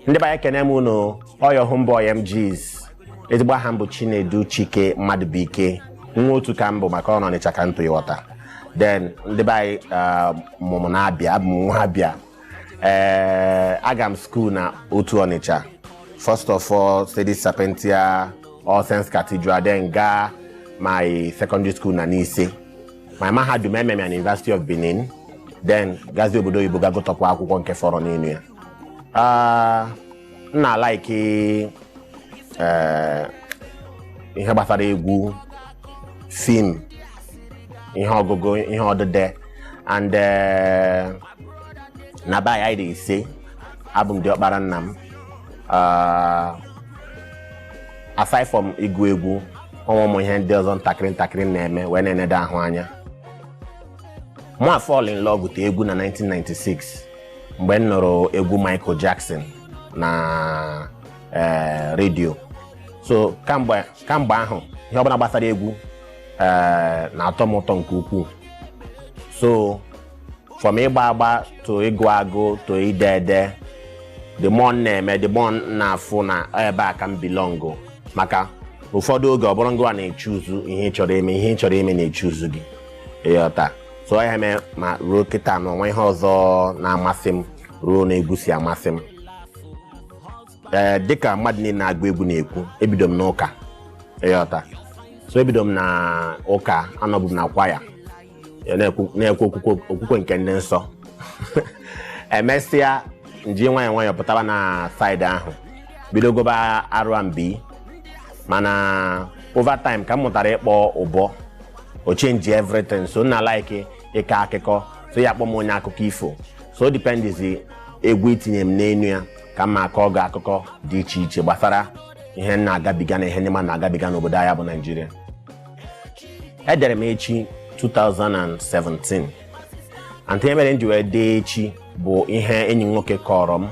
ndị banye kene m unu oyo homeboy Mjeez ezigbo aha mbụ Chinedu Chike Mmadụbụike nwa otu ka mbụ maka ọ nọ n'Ịcha ka ntụ ịghọta then ndị banye mụmụ na-abịa abụ m nwa abịa aga m school na otu Ọnịcha first of all study Sapientia All Saints Cathedral then gaa my secondary school na n'Ise my mahadum ememe na University of Benin then gazi obodo oyibo gagotọkwa akwụkwọ nke fọrọ n'elu ya na like ihe gbasara egwu film ihe ọgụgụ ihe ọdịde and na ba ya dị ise abụ m diọkpara nna m aside from igwu egwu ụmụ ihe ndị ọzọ ntakịrị na-eme wee na-enede ahụ anya mụ fall in love with egwu na 1996 mgbe m nụrụ egwu Michael Jackson na radio so kamgbe ahụ ihe ọbụla gbasara egwu na-atọ m ụtọ nke ukwuu so from ịgba agba to ịgụ agụ to ide ede the more na-eme the more na-afụ na ebe a ka m belong maka ụfọdụ oge ọ bụrụ ngwa na-echuzu ihe ị chọrọ ime na-echuzu gị ịghọta so ya mee ma ruo kịta na onwe ihe ọzọ na-amasị m ruo na egwu si amasị m dịka mmadụ niile na-agụ egwu na-ekwu ebido m n'ụka ịghọta so ebido m na ụka anọbụ m na kwaya na-ekwu okwukwe nke ndị nsọ emesịa nji nwayọọ pụtaba na saịdị ahụ bido goba R&B mana over time ka m mụtara ịkpọ ụbọ o change everything so na like ịkọ akụkọ so ya akpọ m onye akụkọ ifo so dependizi egwu itinye m n'enu ya ka m akọ gị akụkọ dị iche iche gbasara ihe na-agabiga na ihe ndị mmadụ na-agabiga n'obodo anyị bụ Nigeria. Edere m echi 2017 and ihe mere m ji wee dee echi bụ ihe enyi nwoke kọrọ m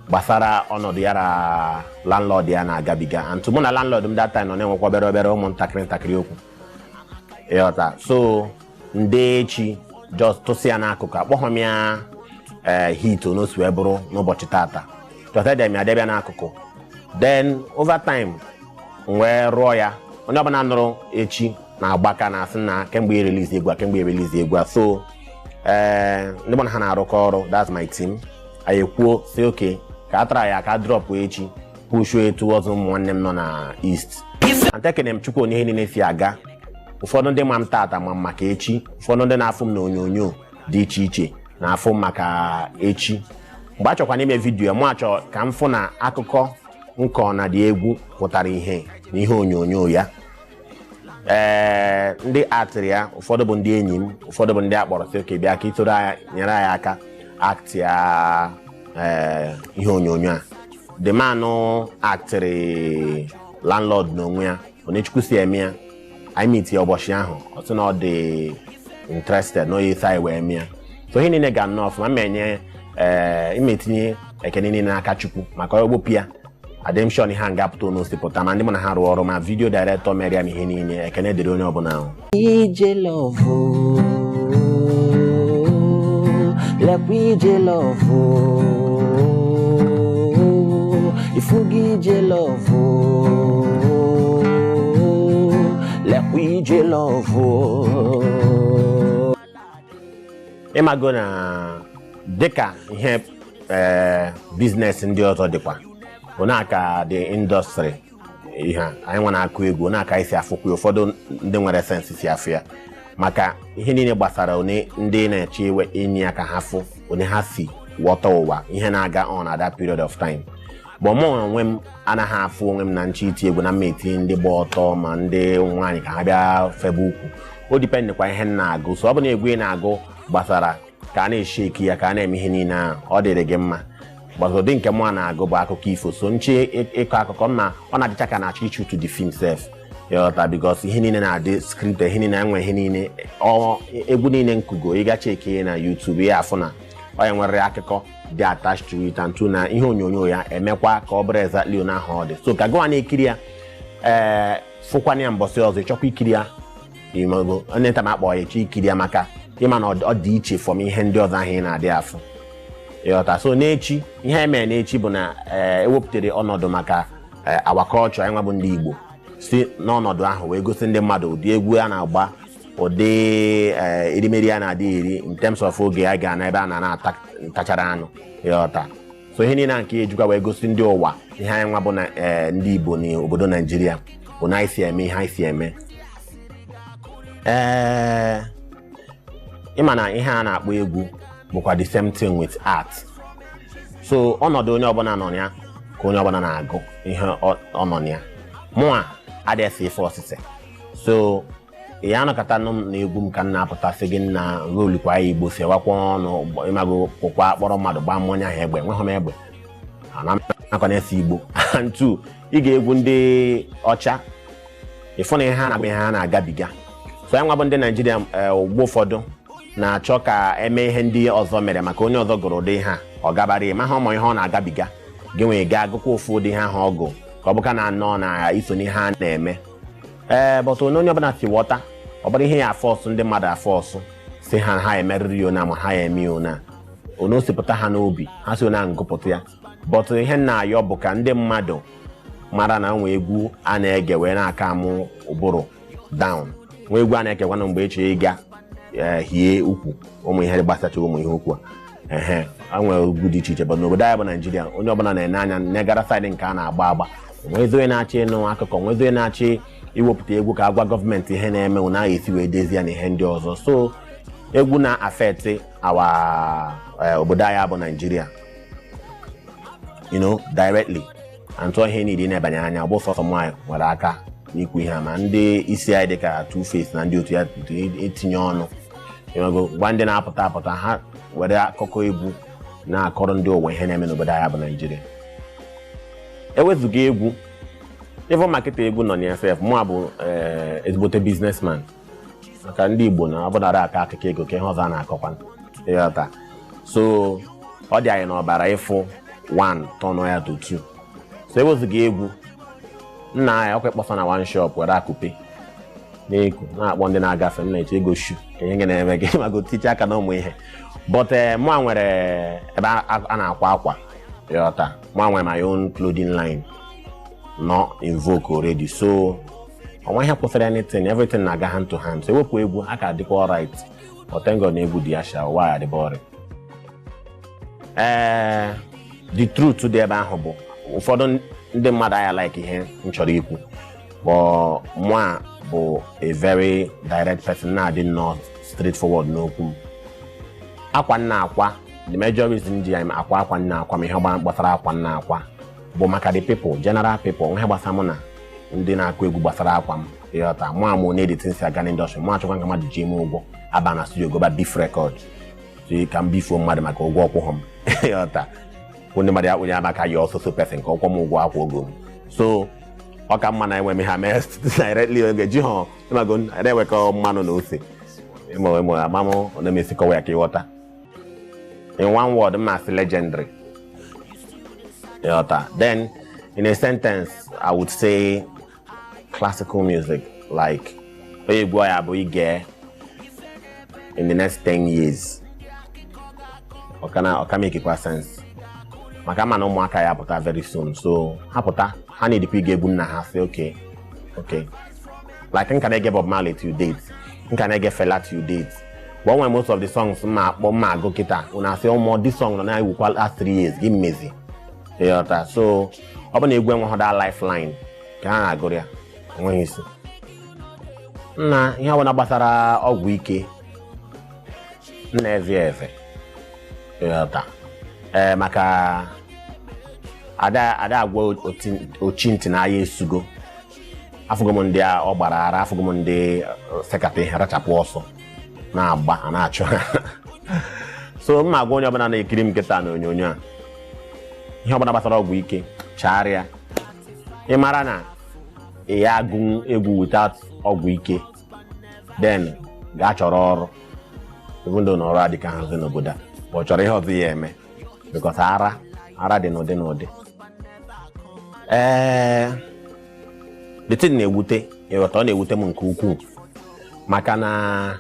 gbasara ọnọdụ ya na landlord ya na-agabiga and mụ na landlord m that time nọ na-enwekwa obere ụmụntakịrị okwu ịghọta so nde echi just tụsịa n'akụkụ akpọghọ m ya hit onosi wee bụrụ n'ụbọchị tata just edem ya debịa n'akụkụ then over time wee rụọ ya onye ọbụla nụrụ echi na-agbaka na asị na kemgbe release egwu so ndị mụ na ha na-arụkọ ọrụ that's my team anyị kwuo si okay ka a tara ya ka drop echi pushuo etu ọzọ ụmụ nwanne m nọ na East antekene m Chukwu onye ihe niile si aga ụfọdụ ndị ma m tata ma maka echi ụfọdụ ndị na-afụ m na onyonyo dị iche iche na-afụ m maka echi mgbe a chọkwa n'ime vidiyo mụ achọ ka m fụ na akụkọ nkọ na dị egwu pụtara ihe na ihe onyonyo ya ndị atịrị ya ụfọdụ bụ ndị enyi m ụfọdụ bụ ndị akpọrọ sị oke bịa ka itoro nyere anyị aka aktị ya ihe onyonyo a the man aktịrị landlord n'onwe ya Onechukwu si eme ya anyị meet ya ụbọchị ahụ ọ sị na ọ dị interested n'oyi isi anyị wee mee ya so ihe niile ga-anọ ọfụma ma enye imetinye ekene niile n'aka Chukwu maka ogbopụ ya ademshon ihe a ga-apụta n'osipụta ma ndị mụ na ha rụọ ọrụ ma vidio director mere m ihe niile ekene dịrị onye ọbụla ahụ ije love lekwa ije love ifugi ije love lekwa ije love ịmago na dịka ihe biznes ndị ọzọ dịkwa onaka the industry ihe anyị nwa na-akụ egwu onaka isi afụkwa ụfọdụ ndị nwere sense si afụ ya maka ihe niile gbasara ndị na-eche iwe enyi ya ka ha fụ onye ha si ghọta ụwa ihe na-aga on at that period of time bụ mụ onwe m anaghị afụ onwe m na nche iti egwu na mma etinye ndị gba ọtọ ma ndị nwaanyị ka ha bịa febe ukwu o dipendịkwa ihe m na-agụ so ọ bụ na egwu ị na-agụ gbasara ka a na-esheki ya ka a na-eme ihe niile ahụ ọ dịrị gị mma gbazodi nke mụ na-agụ bụ akụkọ ifo so nche ịkọ akụkọ mma ọ na-adịcha ka na-achọ ichu to the film self yọta because ihe niile na-adị script ihe niile enwe ihe niile egwu niile nkugo ịga cheki na YouTube ya afụ na ọ ya nwere akụkọ dị attached to it and na ihe onyonyo ya emekwa ka ọ bụrụ exactly na ahụ ọ dị so ka gụwa na-ekiri ya fụkwana ya mbọsị ọzọ ịchọkwa ikiri ya imago onye nta ma akpọ ya echi ikiri ya maka ịma na ọ dị iche from ihe ndị ọzọ ahụ ị na-adị afụ ịghọta. So n'echi ihe eme n'echi bụ na ewepụtara ọnọdụ maka our culture anyị nwa bụ ndị Igbo si n'ọnọdụ ahụ wee gosi ndị mmadụ ụdị egwu a na-agba, ụdị erimeri a na-adị eri in terms of oge a ga na ebe a na-atachara anụ ịghọta. So ihe niile nke ejikwa wee gosi ndị ụwa ihe anyị nwa bụ na ndị Igbo n'obodo Naijiria bụ na anyị si eme ihe anyị si eme. Ịma na ihe a na-akpọ egwu bụkwa the same thing with art. So ọnọdụ onye ọbụla nọ ya ka onye ọbụla na-agụ ihe ọ nọ ya. Mụa adịghị ife ọsịsị. So ya anọkọta na egwu m ka m na-apụta sị gị na rolu kwa Igbo si ewakwa ọnụ ịmago pụkwa kpọrọ mmadụ gbaa mmanya ahụ egbe nweghị m egbe nakwa na-esi Igbo. And two, ị ga-egwu ndị ọcha ịfụ na ihe ha na-agba ihe ha na-agabiga. So ya nwa bụ ndị Naijiria ugbo ụfọdụ na-achọ ka eme ihe ndị ọzọ mere maka onye ọzọ gụrụ ụdị ha ọ gabara ma ha ọmụ ihe ọ na-agabiga gị nwee gaa agụkwa ofu ụdị ha ahụ ọgụ ka ọ bụka na anọ na iso n'ihe ha na-eme. But onye ọbụla si ghọta ọ bụrụ ihe ya afọsụ ndị mmadụ afọsụ si ha emeriri ona ma ha eme ona ono osipụta ha n'obi ha si ona ngụpụta ya. But ihe na-ayọ bụ ka ndị mmadụ mara na nwe egwu a na-ege wee na-aka amụ ụbụrụ down, nwe egwu a na-ekekwa na mgbe eche ịga hie ukwu ụmụ ihe gbasacha ụmụ ihe ukwu a nwere egwu dị iche iche. But n'obodo anyị bụ Naijiria onye ọbụla na-ene anya negara saịdị nke a na-agba agba, nwezi onye na-achị ịnụ akụkọ, nwezi onye na-achị iwepụta egwu ka agwa gọọmenti ihe na-eme na esi wee dezie na ihe ndị ọzọ. So egwu na-affect obodo anyị bụ Naijiria directly. Antụ ihe niile na-ebanye anya ọ bụ sọsọ nwaanyị nwere aka n'ikwu ihe ma ndị isi anyị dịka Two-Face na ndị otu ya etinye ọnụ gwa ndị na-apụta ha were akụkọ egwu na-akọrọ ndị ụwa ihe na-eme n'obodo anyị bụ Naijiria. Ewezuga egwu ịfụ maketa egwu nọ n'FF mụ bụ ezigbote businessman maka ndị Igbo na ọ bụdara aka akụkọ ego ka ihe ọzọ a na-akọkwa ịghọta. So ọ dị anyị n'ọbara ịfụ 1 tọnụ ya to 2. So ewezuga egwu nna anyị ọkwa kpọsa na one shop were akụpe na-eku na-akpọ ndị na-agafe m na-eche ego shu ka ihe na-eme gị mago tiche aka na ụmụ ihe. But mụ nwere ebe a na-akwa akwa ịghọta. Mụ nwere my own clothing line not invoke already. So onwe ihe kwụsịrị anything, everything na-aga hand to hand. So ewepụ egwu aka adịkwa alright. But thank God na egwu dị ya sha why adị boring. The truth dị ebe ahụ bụ ụfọdụ ndị mmadụ aya like ihe m chọrọ ikwu, but mụ bụ a very direct person na-adị nnọọ straightforward n'okwu m. Akwa nna akwa, the major reason ji akwa nna akwa ma ihe gbasara akwa nna akwa bụ maka the people, general people. Nwe gbasara mụ na ndị na-akụ egwu gbasara akwa m ịghọta. Mụ amụ na-edete nsị aga n'indọstrị mụ achọkwa nka mmadụ ji eme ụgwọ aba na studio goba beef record so ka m bifuo mmadụ maka ụgwọ ọkwụghọ m ịghọta. Ndị mmadụ akpụnye abaka ya ọsụsụ person ka ọkwọ m ụgwọ akwa ogo m. So ọ ka mma na enwe m ha mee directly oge ji ha ịmago na-ewekọ mmanụ na ose ịmụ amamụ ọ na-emesikọwa ya ka ịghọta. In one word, I'm legendary. Then, in a sentence, I would say classical music. Like, in the next 10 years. Can make it quite sense. My camera no more can happen very soon. So, I need to pick a good na say okay. Like, can I get Bob Marley to date? Can I get Fela to date? But when most of the songs ma go kita, when I say more this song now will call last 3 years, give me the so open a gwen that lifeline. Can I go there? When you see na ihe wana gbasara ọgwụ ike na-eze maka ada agwa ochinti na aya esugo afụgo m ndị ọ gbara ara afụgo m ndị sekatị rachapụ ọsọ na-agba na-achụ so mma agwa onye ọbụla na-ekiri m nkịta na onyonyo a ihe ọbụla gbasara ọgwụ ike chagharịa ị mara na ya agụ egwu without ọgwụ ike then gaa chọrọ ọrụ even though na ọrụ adịka hazi n'obodo a ọ chọrọ ihe ọzọ ya eme because ara dị n'ụdị the thing na-ewute ịghọta ọ na-ewute m nke ukwuu maka na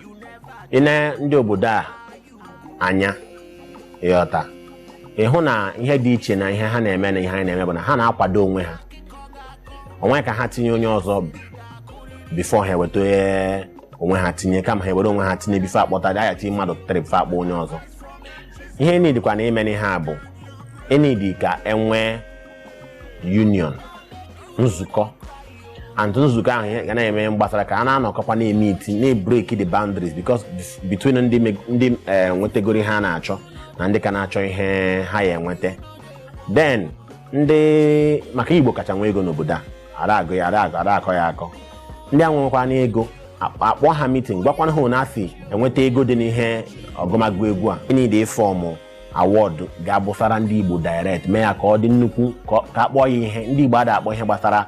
ine ndị obodo a anya ịghọta ịhụ na ihe dị iche na ihe ha na-eme na ihe ha na-eme bụ na ha na-akwado onwe ha. Onwe ka ha tinye onye ọzọ before ha weta onwe ha tinye, kama ha were onwe ha tinye before akpọta ya tinye mmadụ tụtara before akpọ onye ọzọ. Ihe nidikwa na ime n'ihe a bụ enidi ka enwe union, nzukọ, and nzukọ ahụ ga na-eme mgbasara ka a na-anọkọkwa na-emit na-break the boundaries because between ndị nwetegoro ha na-achọ na ndị ka na-achọ ihe ha ya enweta. Then ndị maka Igbo kacha nwe ego n'obodo a, ada akọ ya akọ. Ndị a nwekwa na ego akpọ ha meeting gwakwana ha na asị enweta ego dị n'ihe ọgụmagụ egwu a. Enidi fọmụ award ga-abụsara ndị Igbo direct, mee ya ka ọ dị nnukwu ka akpọ ya ihe. Ndị Igbo ada akpọ ihe gbasara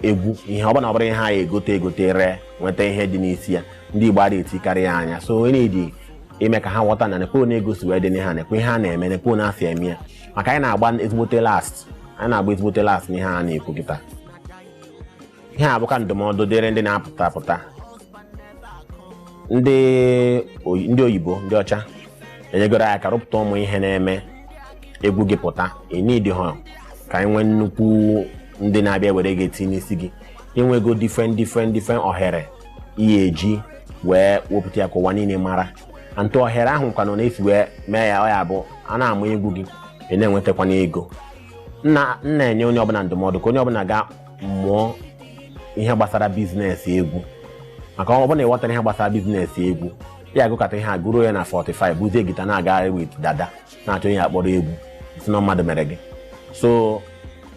egwu ihe ọ bụla ihe ha ya egote ree nweta ihe dị n'isi ya. Ndị Igbo ada etikarị ya anya, so enidi ime ka ha ghọta na nekwe na-egosi wee dị n'ihe ha nekwe ihe ha na-eme, nekwe na-asị eme ya. Maka anyị na-agba ezigbote last n'ihe ha na-ekwu kịta. Ihe a bụka ndụmọdụ dịrị ndị na-apụta ndị oyibo, ndị ọcha enyegoro ya ka rụpụta ụmụ ihe na-eme egwu gị pụta. Enidi ha ka anyị nwee nnukwu ndị na-abịa were gị etinye n'isi gị, inwego different ohere ihe eji wee wepụta ya ka ụwa niile mara. Ntụ ohere ahụ kwanụ na-esi wee mee ya ọ ya bụ a na-amụ egwu gị na-enwetakwana ego. Nna-enye onye ọbụla ndụmọdụ ka onye ọbụla ga mụọ ihe gbasara biznes egwu, maka ọ bụla ịghọtara ihe gbasara biznes egwu ya agụkata ihe agụrụ ya na 45 buzie gita na-aga wit dada na-achọ ihe akpọrọ egwu si na mmadụ mere gị. So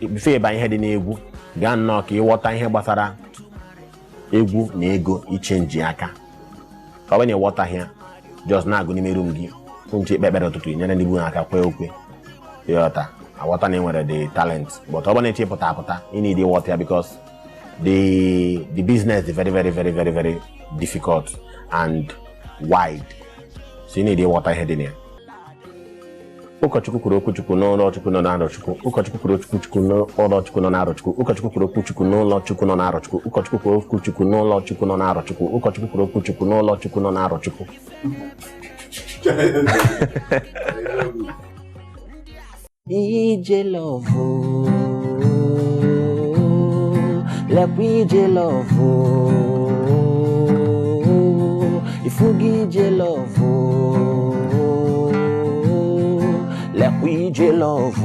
bifo ịba ihe dị n'egwu gaa nnọọ ka ịghọta ihe gbasara egwu na ego ichenji aka. Ka ọ bụ na ịghọta ya just na-agụ n'ime room gị nche ekpekpere ụtụtụ nyere ndị Igbo aka kwee okwe ịghọta aghọta na enwere the talent, but ọ bụ na-eche pụta you need ịghọta ya because the business is very difficult and wide, so you need ịghọta ihe dị na ya. Ụkọchukwu kwuru okwuchukwu n'ụlọ Chukwu nọ n'arọ Chukwu. Ụkọchukwu kwuru okwuchukwu n'ụlọ Chukwu nọ n'arọ Chukwu. Ụkọchukwu kwuru okwuchukwu n'ụlọ Chukwu nọ n'arọ Chukwu. Ụkọchukwu kwuru okwuchukwu n'ụlọ Chukwu nọ n'arọ Chukwu. Ụkọchukwu kwuru okwuchukwu n'ụlọ Chukwu nọ n'arọ Chukwu. Ije love, lekwa ije love, ifugi ije love, lekwa ije love.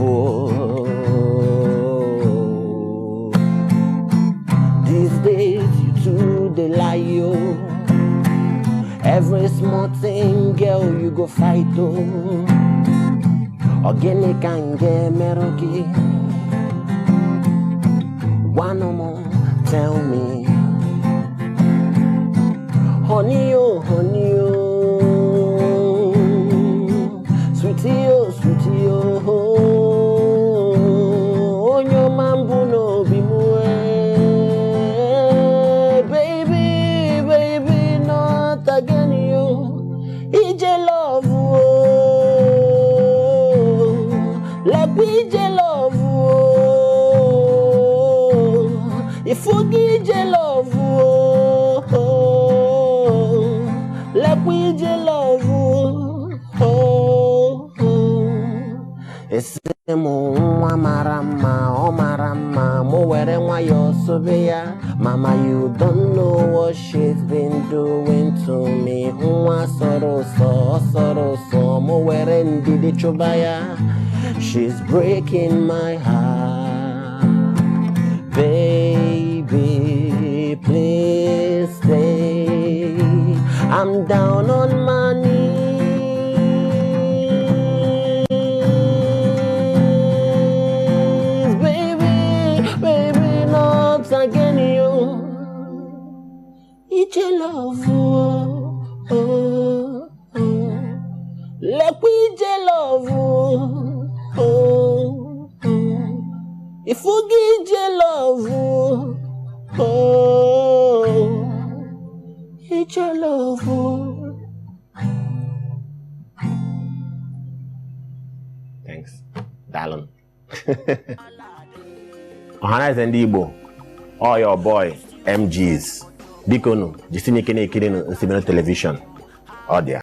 These days you too dey lie yo. Every small thing, girl, you go fight oh. Ogene can get merogi. One more, tell me, honey oh, sweetie oh, on your mambo no be mue, baby, not again you, ije love like we je love if we je love like we je love esemo marama mo were nwa yo sobe ya. Mama, you don't know what she's been doing to me. Nwa soro so mo were ndidi chubaya. She's breaking my heart. Baby, please stay. I'm down on my knees. Baby, not again you. It's your love. Let me love. If we give you love, it's your love. Thanks, Dallon. Ohanaeze ndị Igbo, all your boy Mjeez. Biko nu, jisini kene ikiri nu Isimbido television. Ọ dị ya.